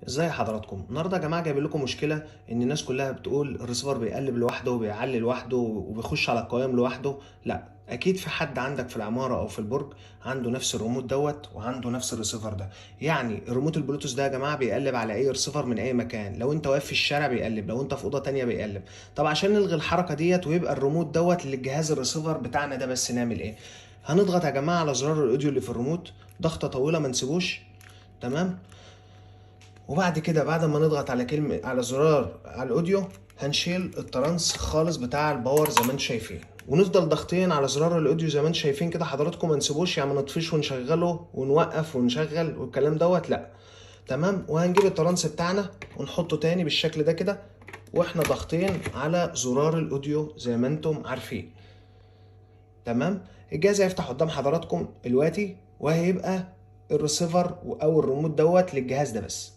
ازاي حضراتكم؟ النهارده يا جماعه جايب لكم مشكله ان الناس كلها بتقول الريسيفر بيقلب لوحده وبيعلي لوحده وبيخش على القوائم لوحده. لا، اكيد في حد عندك في العماره او في البرج عنده نفس الريموت دوت وعنده نفس الريسيفر ده. يعني الريموت البلوتوث ده يا جماعه بيقلب على اي ريسيفر من اي مكان، لو انت واقف في الشارع بيقلب، لو انت في اوضه تانية بيقلب. طب عشان نلغي الحركه ديت ويبقى الريموت دوت للجهاز الريسيفر بتاعنا ده، بس نعمل ايه؟ هنضغط يا جماعه على زرار الاوديو اللي في الريموت ضغطه طويله ما نسيبوش. تمام. وبعد كده بعد ما نضغط على كلمة على زرار على الاوديو هنشيل الترانس خالص بتاع الباور زي ما انتم شايفين، ونفضل ضاغطين على زرار الاوديو زي ما انتم شايفين كده حضراتكم. ما نسيبوش، يعني ما نطفيش ونشغله ونوقف ونشغل والكلام دوت، لا. تمام. وهنجيب الترانس بتاعنا ونحطه تاني بالشكل ده كده، واحنا ضاغطين على زرار الاوديو زي ما انتم عارفين. تمام. الجهاز هيفتح قدام حضراتكم دلوقتي، وهيبقى الريسيفر او الريموت دوت للجهاز ده بس.